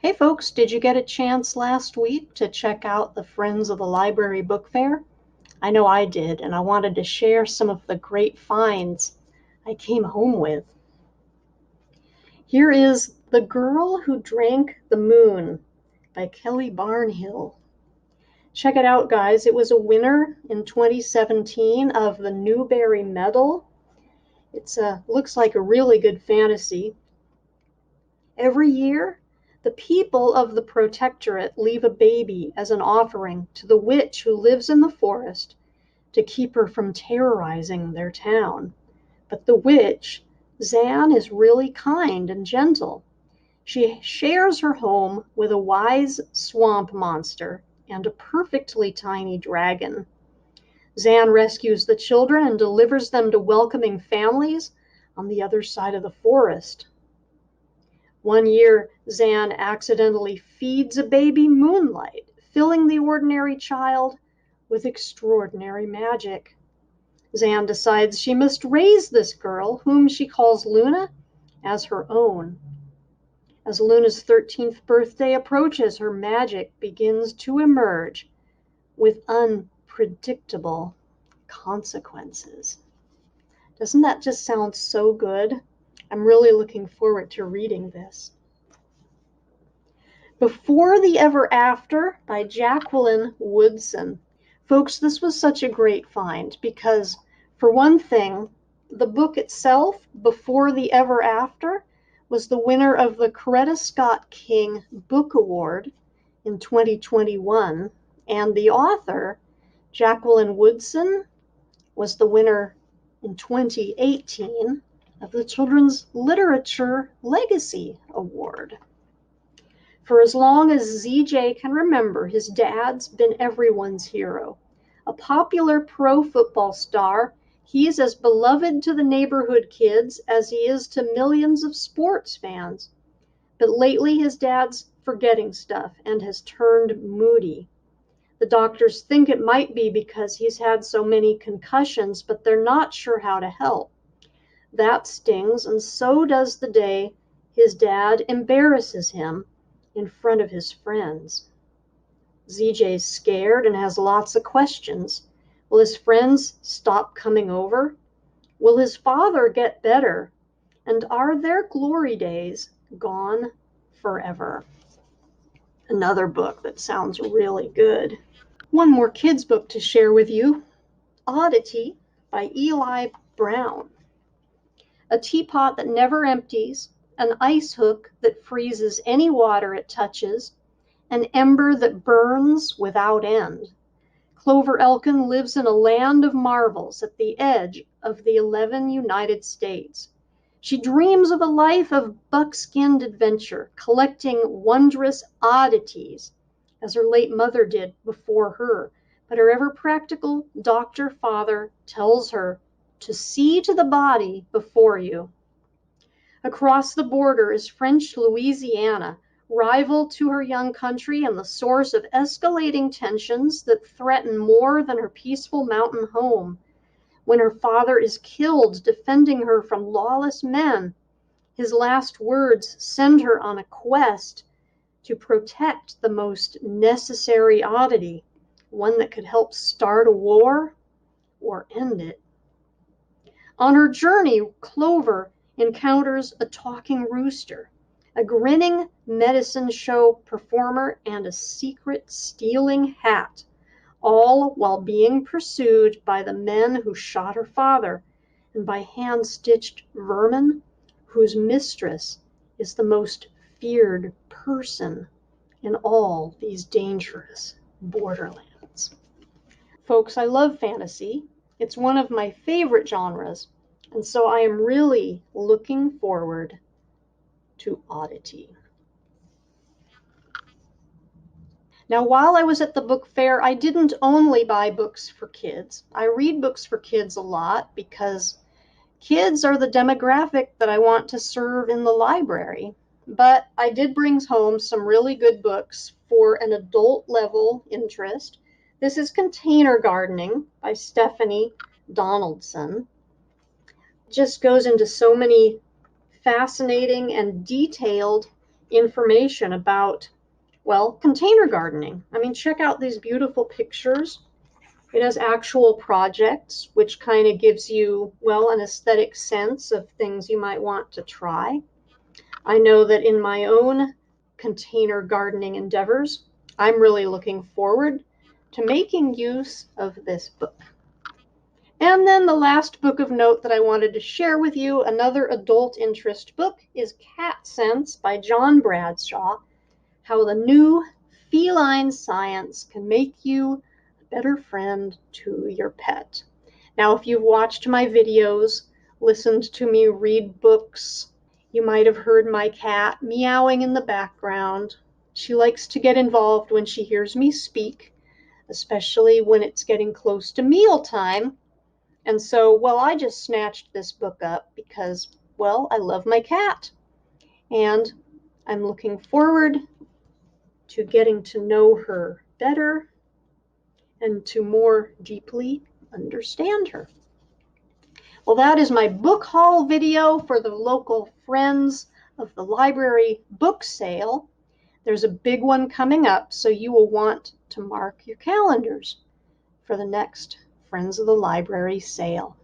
Hey folks, did you get a chance last week to check out the Friends of the Library book fair? I know I did, and I wanted to share some of the great finds I came home with. Here is The Girl Who Drank the Moon by Kelly Barnhill. Check it out, guys. It was a winner in 2017 of the Newbery Medal. It looks like a really good fantasy. Every year, the people of the protectorate leave a baby as an offering to the witch who lives in the forest to keep her from terrorizing their town. But the witch, Zan, is really kind and gentle. She shares her home with a wise swamp monster and a perfectly tiny dragon. Zan rescues the children and delivers them to welcoming families on the other side of the forest. One year, Zan accidentally feeds a baby moonlight, filling the ordinary child with extraordinary magic. Zan decides she must raise this girl, whom she calls Luna, as her own. As Luna's 13th birthday approaches, her magic begins to emerge with unpredictable consequences. Doesn't that just sound so good? I'm really looking forward to reading this. Before the Ever After by Jacqueline Woodson. Folks, this was such a great find because, for one thing, the book itself, Before the Ever After, was the winner of the Coretta Scott King Book Award in 2021, and the author, Jacqueline Woodson, was the winner in 2018 of the Children's Literature Legacy Award. For as long as ZJ can remember, his dad's been everyone's hero. A popular pro football star, he's as beloved to the neighborhood kids as he is to millions of sports fans. But lately his dad's forgetting stuff and has turned moody. The doctors think it might be because he's had so many concussions, but they're not sure how to help. That stings, and so does the day his dad embarrasses him in front of his friends. ZJ's scared and has lots of questions. Will his friends stop coming over? Will his father get better? And are their glory days gone forever? Another book that sounds really good. One more kids' book to share with you, Oddity by Eli Brown. A teapot that never empties, an ice hook that freezes any water it touches, an ember that burns without end. Clover Elkin lives in a land of marvels at the edge of the 11 United States. She dreams of a life of buck-skinned adventure, collecting wondrous oddities, as her late mother did before her. But her ever-practical doctor father tells her to see to the body before you. Across the border is French Louisiana, rival to her young country and the source of escalating tensions that threaten more than her peaceful mountain home. When her father is killed defending her from lawless men, his last words send her on a quest to protect the most necessary oddity, one that could help start a war or end it. On her journey, Clover encounters a talking rooster, a grinning medicine show performer, and a secret stealing hat, all while being pursued by the men who shot her father and by hand-stitched vermin whose mistress is the most feared person in all these dangerous borderlands. Folks, I love fantasy. It's one of my favorite genres, and so I am really looking forward to Oddity. Now, while I was at the book fair, I didn't only buy books for kids. I read books for kids a lot because kids are the demographic that I want to serve in the library. But I did bring home some really good books for an adult level interest. This is Container Gardening by Stephanie Donaldson. Just goes into so many fascinating and detailed information about, well, container gardening. I mean, check out these beautiful pictures. It has actual projects, which kind of gives you, well, an aesthetic sense of things you might want to try. I know that in my own container gardening endeavors, I'm really looking forward to making use of this book. And then the last book of note that I wanted to share with you, another adult interest book, is Cat Sense by John Bradshaw, How the New Feline Science Can Make You a Better Friend to Your Pet. Now, if you've watched my videos, listened to me read books, you might have heard my cat meowing in the background. She likes to get involved when she hears me speak, especially when it's getting close to mealtime. And so, well, I just snatched this book up because, well, I love my cat. And I'm looking forward to getting to know her better and to more deeply understand her. Well, that is my book haul video for the local Friends of the Library book sale. There's a big one coming up, so you will want to mark your calendars for the next Friends of the Library sale.